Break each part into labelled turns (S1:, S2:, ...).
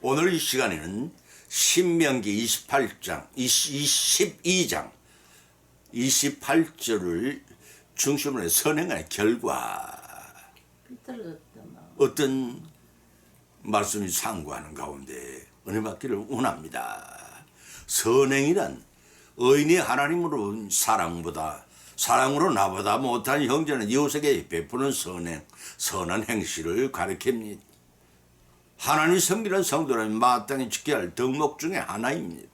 S1: 오늘 이 시간에는 신명기 22장 28절을 중심으로 선행의 결과 어떤 말씀이 상고하는 가운데 은혜 받기를 원합니다. 선행이란 의인이 하나님으로 사랑으로 나보다 못한 형제는 이웃에게 베푸는 선한 행실을 가리킵니다. 하나님이 섬기는 성도라면 마땅히 지켜야 할 덕목 중에 하나입니다.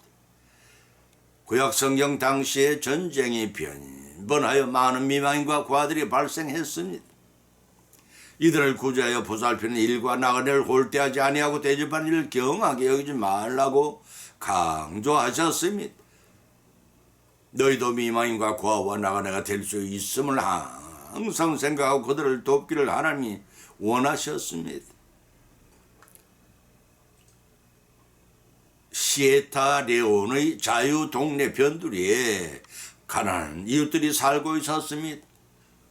S1: 구약 성경 당시에 전쟁이 번하여 많은 미망인과 과들이 발생했습니다. 이들을 구제하여 보살피는 일과 나그네를 홀대하지 아니하고 대접하는 일을 경하게 여기지 말라고 강조하셨습니다. 너희도 미망인과 고아와 나그네가 될 수 있음을 항상 생각하고 그들을 돕기를 하나님이 원하셨습니다. 시에타레온의 자유동네 변두리에 가난한 이웃들이 살고 있었습니다.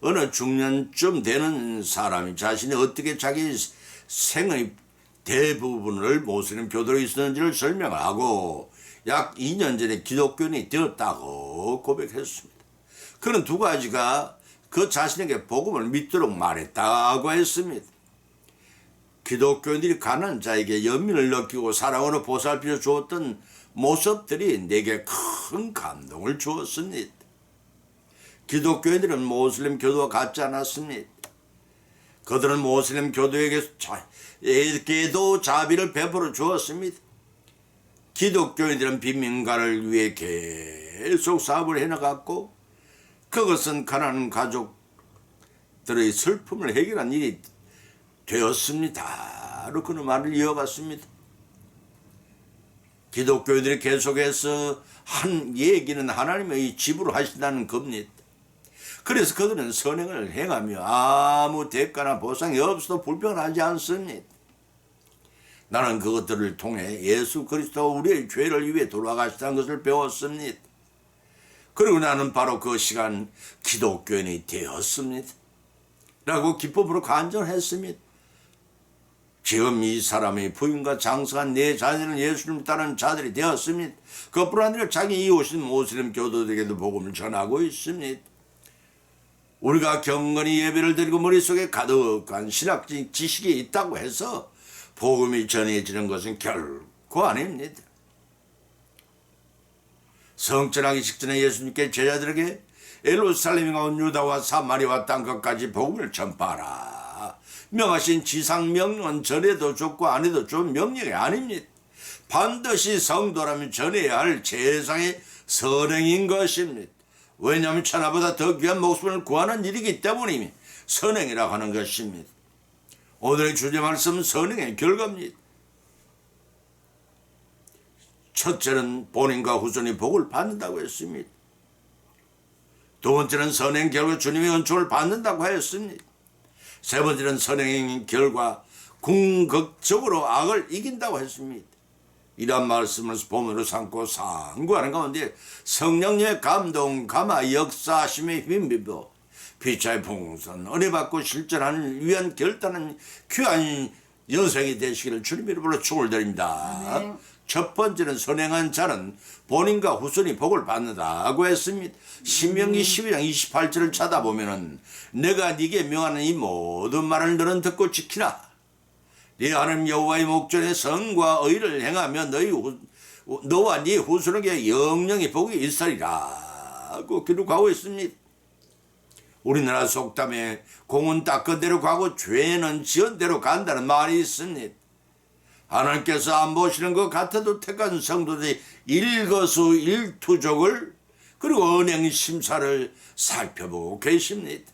S1: 어느 중년쯤 되는 사람이 자신이 어떻게 자기 생의 대부분을 모슬림 교도로 있었는지를 설명하고 약 2년 전에 기독교인이 되었다고 고백했습니다. 그는 두 가지가 그 자신에게 복음을 믿도록 말했다고 했습니다. 기독교인들이 가난한 자에게 연민을 느끼고 사랑으로 보살펴 주었던 모습들이 내게 큰 감동을 주었습니다. 기독교인들은 모슬림 교도와 같지 않았습니다. 그들은 모슬림 교도에게도 자비를 베풀어 주었습니다. 기독교인들은 빈민가를 위해 계속 사업을 해나갔고 그것은 가난한 가족들의 슬픔을 해결한 일이 되었습니다. 그는 말을 이어갔습니다. 기독교인들이 계속해서 한 얘기는 하나님의 집으로 하신다는 겁니다. 그래서 그들은 선행을 행하며 아무 대가나 보상이 없어도 불평하지 않습니다. 나는 그것들을 통해 예수 그리스도가 우리의 죄를 위해 돌아가시다는 것을 배웠습니다. 그리고 나는 바로 그 시간 기독교인이 되었습니다. 라고 기쁨으로 간증했습니다. 지금 이 사람의 부인과 장성한 내 자녀는 예수님을 따르는 자들이 되었습니다. 그뿐 아니라 자기 이웃인 모슬림 교도들에게도 복음을 전하고 있습니다. 우리가 경건히 예배를 드리고 머릿속에 가득한 신학적 지식이 있다고 해서 복음이 전해지는 것은 결코 아닙니다. 성전하기 직전에 예수님께 제자들에게 예루살렘과 온 유다와 사마리아 땅끝까지 복음을 전파하라 명하신 지상명령은 전해도 좋고 안 해도 좋은 명령이 아닙니다. 반드시 성도라면 전해야 할 최상의 선행인 것입니다. 왜냐하면 천하보다 더 귀한 목숨을 구하는 일이기 때문이니 선행이라고 하는 것입니다. 오늘의 주제 말씀은 선행의 결과입니다. 첫째는 본인과 후손이 복을 받는다고 했습니다. 두 번째는 선행 결과 주님의 은총을 받는다고 하였습니다. 세 번째는 선행의 결과 궁극적으로 악을 이긴다고 했습니다. 이러한 말씀을 본문으로 삼고 상고하는 가운데 성령님의 감동, 감화, 역사하심에 힘입어 피차의 풍선, 은혜 받고 실천하는 위한 결단은 귀한 여생이 되시기를 주님의 이름으로 축원드립니다. 네. 첫 번째는 선행한 자는 본인과 후손이 복을 받는다고 했습니다. 신명기 12장 28절을 찾아보면은 내가 네게 명하는 이 모든 말을 너는 듣고 지키라. 네 하나님 여호와의 목전에 성과 의를 행하며 너와 네 후손에게 영영의 복이 있으리라고 기록하고 있습니다. 우리나라 속담에 공은 닦은 대로 가고 죄는 지은 대로 간다는 말이 있습니다. 하나님께서 안 보시는 것 같아도 택한 성도들이 일거수일투족을 그리고 은행 심사를 살펴보고 계십니다.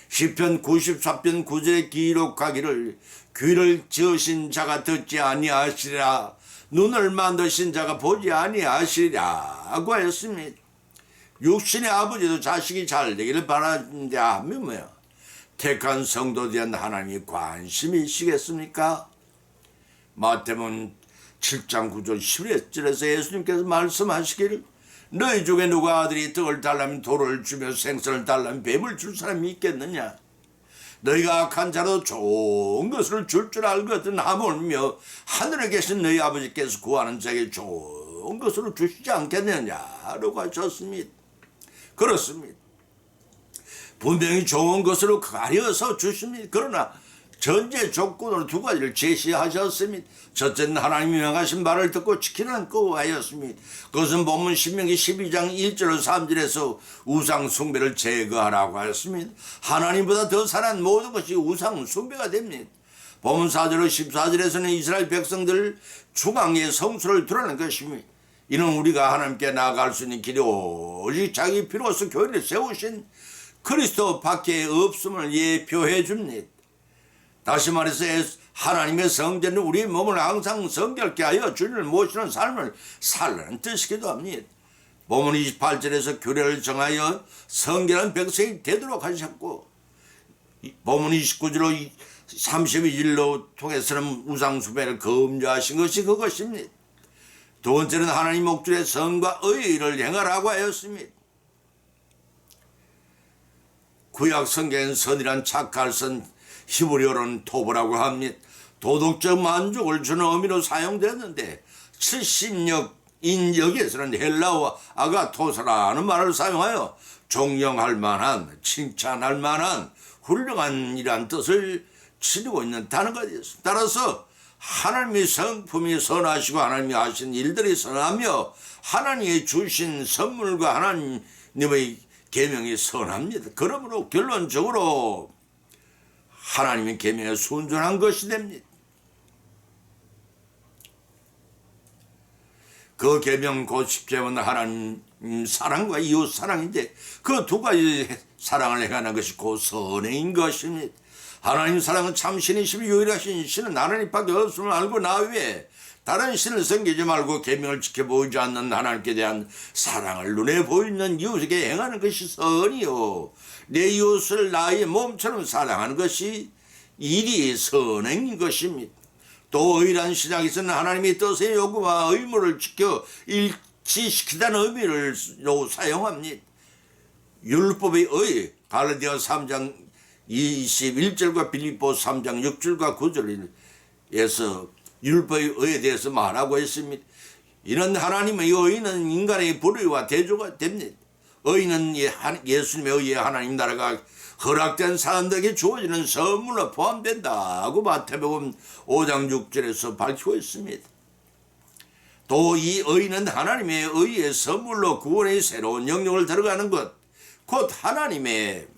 S1: 시편 94편 9절에 기록하기를 귀를 지으신 자가 듣지 아니하시리라 눈을 만드신 자가 보지 아니하시리라고 하였습니다. 육신의 아버지도 자식이 잘 되기를 바라는데 하면 뭐야? 택한 성도들에 대한 하나님이 관심이 있으시겠습니까? 마태복음 7장 9절 11절에서 예수님께서 말씀하시기를 너희 중에 누가 아들이 떡을 달라면 돌을 주며 생선을 달라면 뱀을 줄 사람이 있겠느냐? 너희가 악한 자로 좋은 것을 줄 알거든 하물며 하늘에 계신 너희 아버지께서 구하는 자에게 좋은 것으로 주시지 않겠느냐라고 하셨습니다. 그렇습니다. 분명히 좋은 것으로 가려서 주십니다. 그러나 전제 조건으로 두 가지를 제시하셨습니다. 첫째는 하나님이 명하신 말을 듣고 지키는 거하였습니다. 그것은 본문 신명기 12장 1절 3절에서 우상 숭배를 제거하라고 하였습니다. 하나님보다 더 선한 모든 것이 우상 숭배가 됩니다. 본문 4절 14절에서는 이스라엘 백성들 중앙에 성소를 드러낸 것입니다. 이는 우리가 하나님께 나아갈 수 있는 길이 오직 자기 피로서 교회를 세우신 그리스도 밖에 없음을 예표해 줍니다. 다시 말해서 하나님의 성전은 우리 몸을 항상 성결케 하여 주님을 모시는 삶을 살라는 뜻이기도 합니다. 본문 28절에서 규례를 정하여 성결한 백성이 되도록 하셨고, 본문 29절로 32절로 통해서는 우상숭배를 금지하신 것이 그것입니다. 두 번째는 하나님 목줄의 선과 의를 행하라고 하였습니다. 구약 성경엔 선이란 착할 선, 히브리어로는 토브라고 합니다. 도덕적 만족을 주는 의미로 사용되었는데 70인 여기에서는 헬라어 아가토스라는 말을 사용하여 존경할 만한, 칭찬할 만한 훌륭한 이란 뜻을 지니고 있는 단어가 되었습니다. 따라서 하나님의 성품이 선하시고 하나님이 하신 일들이 선하며 하나님이 주신 선물과 하나님의 계명이 선합니다. 그러므로 결론적으로 하나님의 계명에 순종한 것이 됩니다. 그 계명 곧 쉽게 말하면 하나님 사랑과 이웃 사랑인데 그 두 가지 사랑을 행하는 것이 곧 선행인 것입니다. 하나님 사랑은 참 신이시며 유일하신 신은 하나님밖에 없음을 알고 나 외에 다른 신을 섬기지 말고 계명을 지켜보지 않는 하나님께 대한 사랑을 눈에 보이는 이웃에게 행하는 것이 선이요, 내 이웃을 나의 몸처럼 사랑하는 것이 일이 선행인 것입니다. 또 의란 신학에서는 하나님의 뜻의 요구와 의무를 지켜 일치시키다는 의미를 사용합니다. 율법의 의, 갈라디아 3장 21절과 빌립보 3장 6절과 9절에서 율법의 의에 대해서 말하고 있습니다. 이는 하나님의 의는 인간의 불의와 대조가 됩니다. 의는 예수님의 의에 하나님 나라가 허락된 사람들에게 주어지는 선물로 포함된다고 마태복음 5장 6절에서 밝히고 있습니다. 또 이 의는 하나님의 의의 선물로 구원의 새로운 영역을 들어가는 것, 곧 하나님의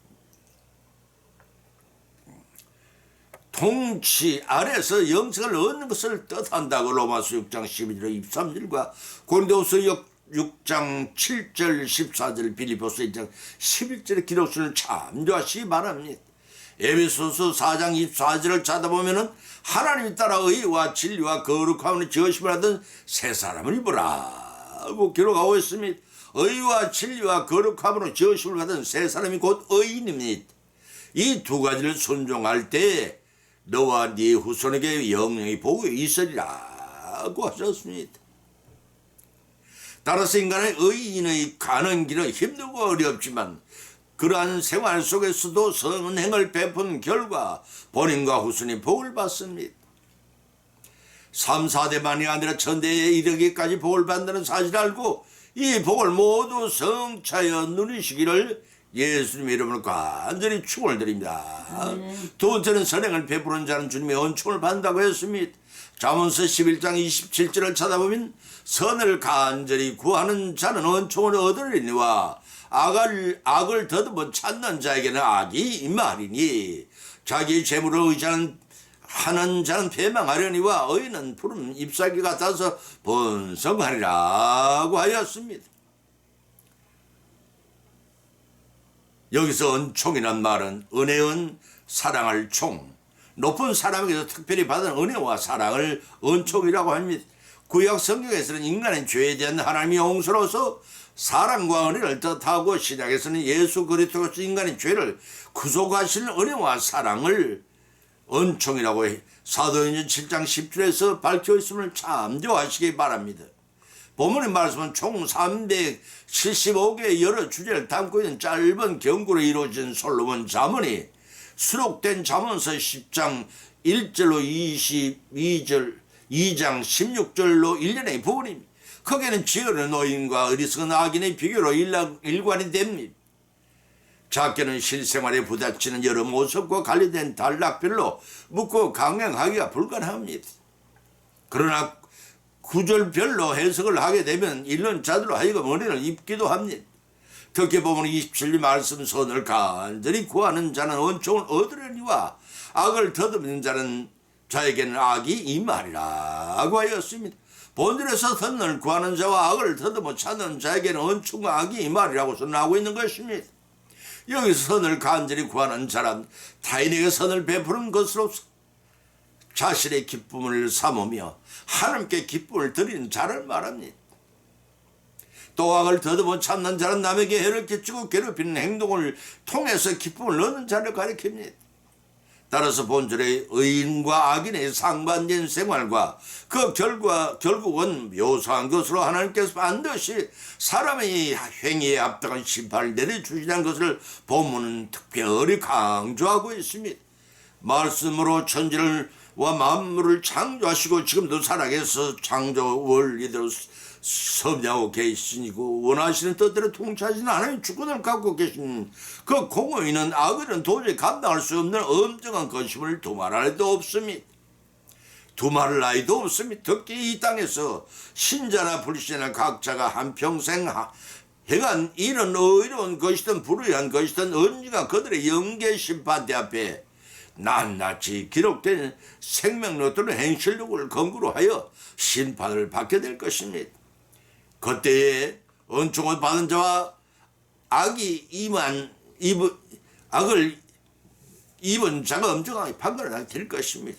S1: 통치 아래서 영생을 얻는 것을 뜻한다고 로마서 6장 12절 23절과 고린도서 6장 7절 14절 빌립보서 1장 11절의 기록수를 참조하시기 바랍니다. 에베소서 4장 24절을 찾아보면 하나님 따라 의와 진리와 거룩함을 지으심을 하던 새 사람을 입으라고 기록하고 있습니다. 의와 진리와 거룩함으로 지으심을 받은 새 사람이 곧 의인입니다. 이 두 가지를 순종할 때 너와 네 후손에게 영영의 복이 있으리라고 하셨습니다. 따라서 인간의 의인의 가는 길은 힘들고 어렵지만 그러한 생활 속에서도 선행을 베푼 결과 본인과 후손이 복을 받습니다. 3, 4대만이 아니라 천대에 이르기까지 복을 받는다는 사실을 알고 이 복을 모두 성차여 누리시기를 예수님의 이름으로 간절히 축원을 드립니다. 두 번째는 선행을 베푸는 자는 주님의恩寵을 받는다고 했습니다. 잠언서 11장 27절을 찾아보면 선을 간절히 구하는 자는恩寵을 얻으리니와 악을 더듬어 찾는 자에게는 악이 임하리니 자기 재물을 의지하는 자는 패망하려니와 의인은 푸른 잎사귀 같아서 번성하리라고 하였습니다. 여기서 은총이란 말은 은혜은 사랑할 총, 높은 사람에게서 특별히 받은 은혜와 사랑을 은총이라고 합니다. 구약 성경에서는 인간의 죄에 대한 하나님의 용서로서 사랑과 은혜를 뜻하고 신약에서는 예수 그리스도로서 인간의 죄를 구속하시는 은혜와 사랑을 은총이라고 해 사도행전 7장 10절에서 밝혀 있음을 참조하시기 바랍니다. 본문의 말씀은 총 375개의 여러 주제를 담고 있는 짧은 경구로 이루어진 솔로몬 잠언이 수록된 잠언서 10장 1절로 22절 2장 16절로 일련의 부분입니다. 거기에는 지혜로운 노인과 어리석은 악인의 비교로 일관이 됩니다. 작게는 실생활에 부딪히는 여러 모습과 관련된 단락별로 묻고 강행하기가 불가능합니다. 그러나 구절별로 해석을 하게 되면 일론자들로 하여금 은혜를 입기도 합니다. 특히 보면 27절 말씀 선을 간절히 구하는 자는 은총을 얻으려니와 악을 더듬는 자는 자에게는 악이 임하리라고 하였습니다. 본절에서 선을 구하는 자와 악을 더듬어 찾는 자에게는 은총과 악이 임하리라고 선언하고 있는 것입니다. 여기서 선을 간절히 구하는 자란 타인에게 선을 베푸는 것으로서 자신의 기쁨을 삼으며 하나님께 기쁨을 드리는 자를 말합니다. 또 악을 더듬어 참는 자는 남에게 해를 끼치고 괴롭히는 행동을 통해서 기쁨을 얻는 자를 가리킵니다. 따라서 본절의 의인과 악인의 상반된 생활과 그 결국은 묘사한 것으로 하나님께서 반드시 사람의 행위에 합당한 심판을 내려주시는 것을 본문은 특별히 강조하고 있습니다. 말씀으로 천지와 만물을 창조하시고 지금도 살아계서 창조 원리대로 섭리하고 계시고 원하시는 뜻대로 통치하시는 하나님의 주권을 갖고 계신 그 공의는 악을은 도저히 감당할 수 없는 엄청난 것임을 두말할 나위도 없습니다. 두말할 나위도 없습니다. 특히 이 땅에서 신자나 불신자 각자가 한평생 행한 이런 의로운 것이든 불의한 것이든 언제가 그들의 영계 심판대 앞에 낱낱이 기록된 생명력 또는 행실력을 근거로 하여 심판을 받게 될 것입니다. 그때에 은총을 받은 자와 악을 입은 자가 엄청나게 판결하게 될 것입니다.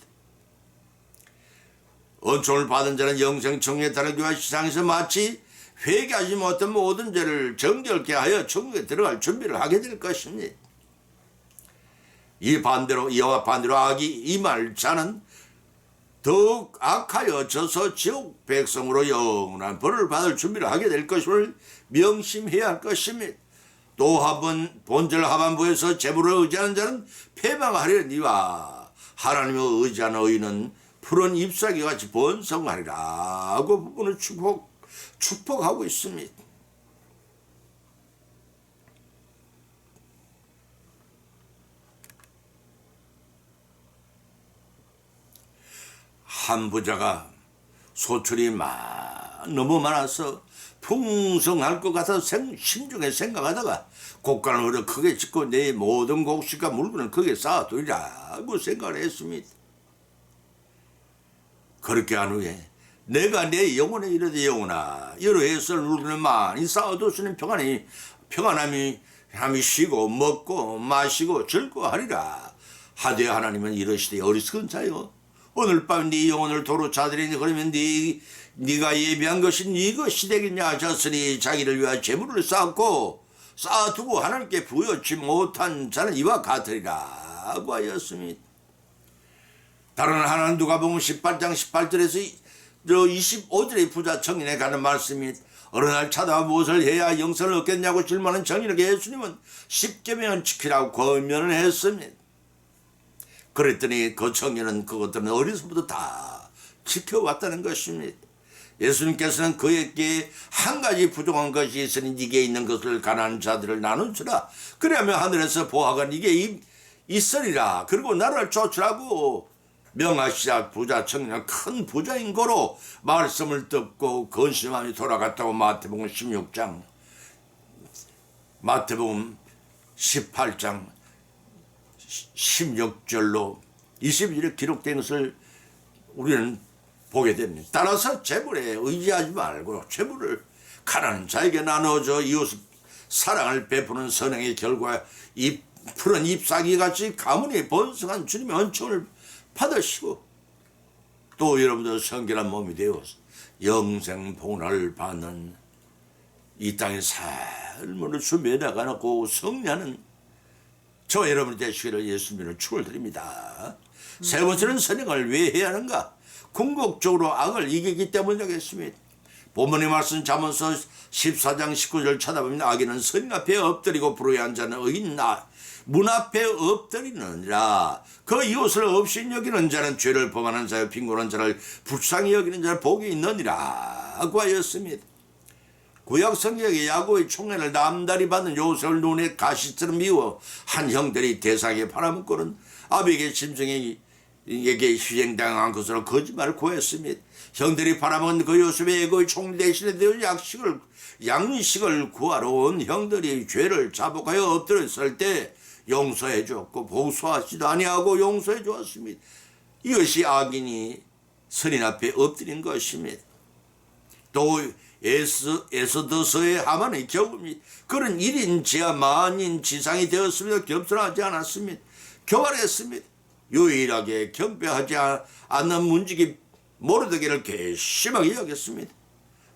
S1: 은총을 받은 자는 영생 청에 다르기와 시상에서 마치 회개하지 못한 모든 죄를 정결케 하여 천국에 들어갈 준비를 하게 될 것입니다. 이와 반대로 악이 임할 자는 더욱 악하여 져서 지옥 백성으로 영원한 벌을 받을 준비를 하게 될 것을 명심해야 할 것입니다. 또 한번 본절 하반부에서 재물을 의지하는 자는 패망하려니와 하나님을 의지하는 의인은 푸른 잎사귀같이 번성하리라고 부분을 축복하고 있습니다. 한 부자가 소출이 너무 많아서 풍성할 것 같아서 심중에 생각하다가 곡간을 크게 짓고 내 모든 곡식과 물건을 크게 쌓아두리라고 생각을 했습니다. 그렇게 한 후에 내가 내 영혼에 이르되 영혼아 여러 해설 물건을 많이 쌓아뒀으니 평안함이 쉬고 먹고 마시고 즐거워하리라 하되 하나님은 이러시되 어리석은 자여 오늘 밤 네 영혼을 도로 자들이니 그러면 네가 예비한 것이 네 것이 되겠냐 하셨으니 자기를 위하여 재물을 쌓아두고 하나님께 부여치 못한 자는 이와 같으리라고 하였습니다. 다른 하나는 누가복음 18장 18절에서 25절의 부자 청년에 가는 말씀이 어느 날 찾아와 무엇을 해야 영생을 얻겠냐고 질문하는 청년에게 예수님은 10계명을 지키라고 권면을 했습니다. 그랬더니 그 청년은 그것들은 어려서부터 다 지켜왔다는 것입니다. 예수님께서는 그에게 한 가지 부족한 것이 있으니 네게 있는 것을 가난한 자들을 나누주라. 그러면 하늘에서 보화가 네게 있으리라. 그리고 나를 쫓으라고 명하시자 부자 청년은 큰 부자인 거로 말씀을 듣고 근심하며 돌아갔다고 마태복음 18장 16절로 22절에 기록된 것을 우리는 보게 됩니다. 따라서 재물에 의지하지 말고 재물을 가난한 자에게 나눠줘 이웃 사랑을 베푸는 선행의 결과 이 푸른 잎사귀같이 가문이 번성한 주님의 은총을 받으시고 또 여러분들 성결한 몸이 되어 영생 복락을 받는 이 땅의 삶을 준비해 나가고 승리하는 저 여러분이 되시기를 예수님을 축원드립니다. 세 번째는 선행을 왜 해야 하는가? 궁극적으로 악을 이기기 때문이겠습니다. 본문의 말씀 잠언서 14장 19절 쳐다보면 악인은 선인 앞에 엎드리고 불의한 자는 의인 문 앞에 엎드리느니라. 그 이웃을 없인 여기는 자는 죄를 범하는 자여 빈곤한 자를 불쌍히 여기는 자를 복이 있느니라 고 하였습니다. 구약 성경에 야곱의 총애를 남다리 받는 요셉을 눈에 가시처럼 미워 한 형들이 대상에 팔아먹고는 아비에게 심정에게 희생당한 것으로 거짓말을 고했습니다. 형들이 팔아먹은 그 요셉의 애고의 총 대신에 되어 양식을 구하러 온 형들이 죄를 자복하여 엎드렸을 때 용서해 주었고 복수하지도 아니하고 용서해 주었습니다. 이것이 악인이 선인 앞에 엎드린 것입니다. 또 에스더서의 하만의 경험이 그런 1인 지하 만인 지상이 되었습니다. 겸손하지 않았습니다. 교활했습니다. 유일하게 경배하지 않는 문지기 모르드게를 괘씸하게 여겼습니다.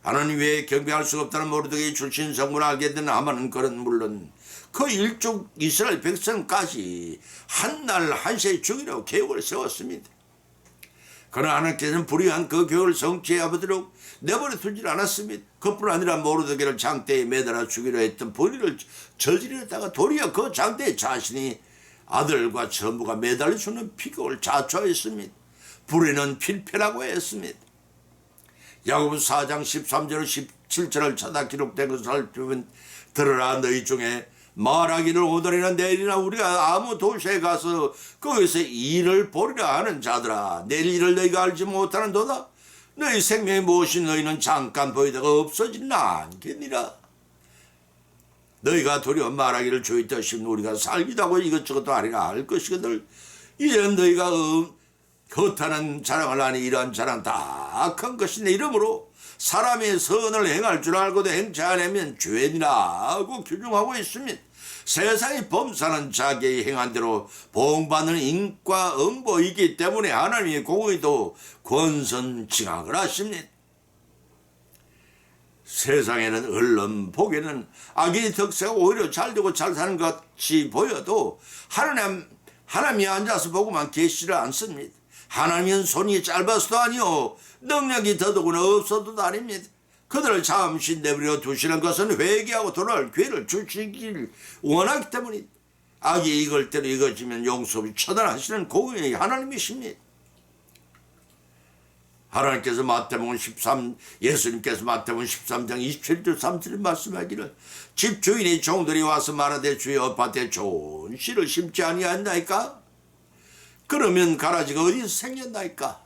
S1: 하나님 외에 경배할 수가 없다는 모르드게의 출신 성분을 알게 된 하만은 그런 물론 그 일족 이스라엘 백성까지 한날 한시에 죽이려고 계획을 세웠습니다. 그러나 하나님께서는 불의한 그 계획을 성취하도록 내버려 두질 않았습니다. 그뿐 아니라 모르드게를 장대에 매달아 죽이려 했던 불의를 저지르다가 도리어 그 장대에 자신이 아들과 전부가 매달려 주는 비극을 자초했습니다. 불의는 필패라고 했습니다. 야고보서 4장 13절 17절을 찾아 기록된 것을 살펴보면 들으라 너희 중에 말하기를 오늘이나 내일이나 우리가 아무 도시에 가서 거기서 일을 보리라 하는 자들아 내일 일을 너희가 알지 못하는도다. 너희 생명이 무엇이 너희는 잠깐 보이다가 없어지나 않겠니라. 너희가 도리어 말하기를 주의 뜻이면 우리가 살기도 하고 이것저것도 아니라 할 것이거늘. 이제는 너희가 겉하는 자랑을 하니 이러한 자랑 다 악한 것이네. 이러므로 사람의 선을 행할 줄 알고도 행치 않으면 죄니라고 규정하고 있습니다. 세상이 범사는 자기의 행한 대로 보응받는 인과 응보이기 때문에 하나님의 공의도 권선징악을 하십니다. 세상에는 얼른 보기에는 악인이 덕세가 오히려 잘되고 잘 사는 것 같이 보여도 하나님이 앉아서 보고만 계시를 않습니다. 하나님은 손이 짧아서도 아니요 능력이 더더구나 없어도 아닙니다. 그들을 잠시 내버려 두시는 것은 회개하고 돌아올 기회를 주시길 원하기 때문에 악이 이걸 대로 이거지면 용서 없이 처단하시는 공의의 하나님이십니다. 하나님께서 예수님께서 마태복음 13장 27절 3절 말씀하기를 집주인이 종들이 와서 말하되 주여 밭에 좋은 씨를 심지 아니하였나이까? 그러면 가라지가 어디서 생겼나이까?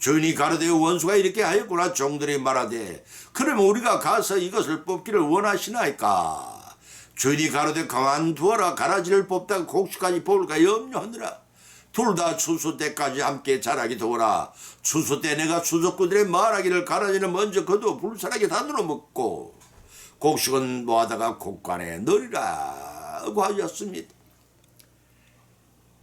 S1: 주인이 가로되 원수가 이렇게 하였구나. 종들이 말하되 그러면 우리가 가서 이것을 뽑기를 원하시나이까? 주인이 가로되 가만두어라. 가라지를 뽑다가 곡식까지 뽑을까 염려하느라. 둘 다 추수 때까지 함께 자라게 두어라. 추수 때 내가 수족구들의 말하기를 가라지는 먼저 거두어 불사하게 다늘어 먹고 곡식은 모아다가 곡간에 넣으리라고 하셨습니다.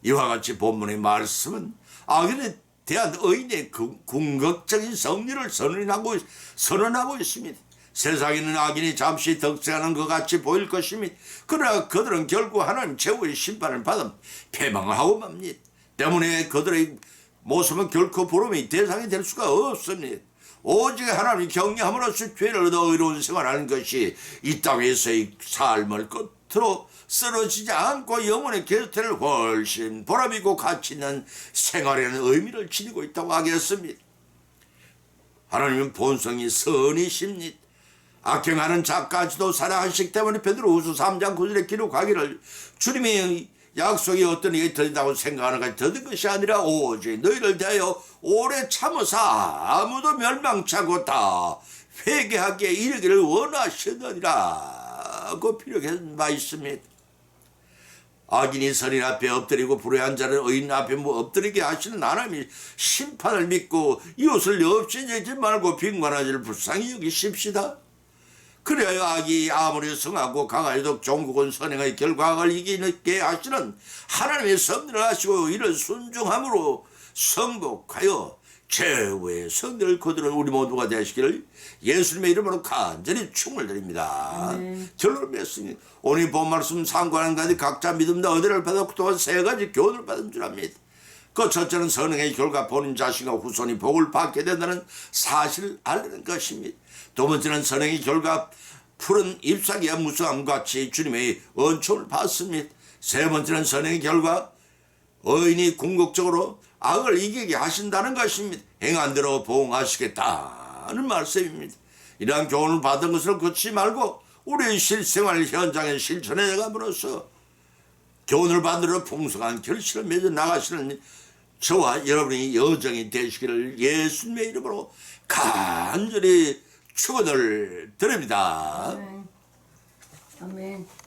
S1: 이와 같이 본문의 말씀은 악인에 대한 의인의 궁극적인 성리를 선언하고 있습니다. 세상에는 악인이 잠시 덕세하는 것 같이 보일 것입니다. 그러나 그들은 결국 하나님 최후의 심판을 받아 패망하고 맙니다. 때문에 그들의 모습은 결코 부름의 대상이 될 수가 없습니다. 오직 하나님이 경외함으로써 죄를 얻어 의로운 생활하는 것이 이 땅에서의 삶을 끝으로 쓰러지지 않고 영혼의 곁을 훨씬 보람있고 가치 있는 생활에는 의미를 지니고 있다고 하겠습니다. 하나님은 본성이 선이십니다. 악행하는 자까지도 사랑하시기 때문에 베드로후서 3장 9절에 기록하기를 주님의 약속이 어떤 이게 더디다고 생각하는 것이 더딘 것이 아니라 오직 너희를 대하여 오래 참으사 아무도 멸망치 않고 다 회개하기에 이르기를 원하시느니라고 피력한 바 있습니다. 악인이 선인 앞에 엎드리고 불의한 자를 의인 앞에 엎드리게 하시는 하나님이 심판을 믿고 이웃을 없애지 말고 빈관하지를 불쌍히 여기십시다. 그래야 악이 아무리 성하고 강하여도 종국은 선행의 결과를 이기게 하시는 하나님의 섭리를 하시고 이를 순종함으로 성복하여 최후의 성들을 거두는 우리 모두가 되시기를 예수님의 이름으로 간절히 축을 드립니다. 결론을 맺습니다. 오늘 본 말씀 상관한 가지 각자 믿음과 은혜를 받았고 또한 세 가지 교훈을 받은 줄 압니다. 그 첫째는 선행의 결과 본인 자신과 후손이 복을 받게 된다는 사실을 알리는 것입니다. 두 번째는 선행의 결과 푸른 잎사귀와 무성함 같이 주님의 은총을 받습니다. 세 번째는 선행의 결과 의인이 궁극적으로 악을 이기게 하신다는 것입니다. 행한 대로 보응하시겠다는 말씀입니다. 이러한 교훈을 받은 것을 그치지 말고 우리의 실생활 현장에 실천해 나감으로써 교훈을 받으러 풍성한 결실을 맺어 나가시는 저와 여러분이 여정이 되시기를 예수님의 이름으로 간절히 축원을 드립니다.
S2: 아멘.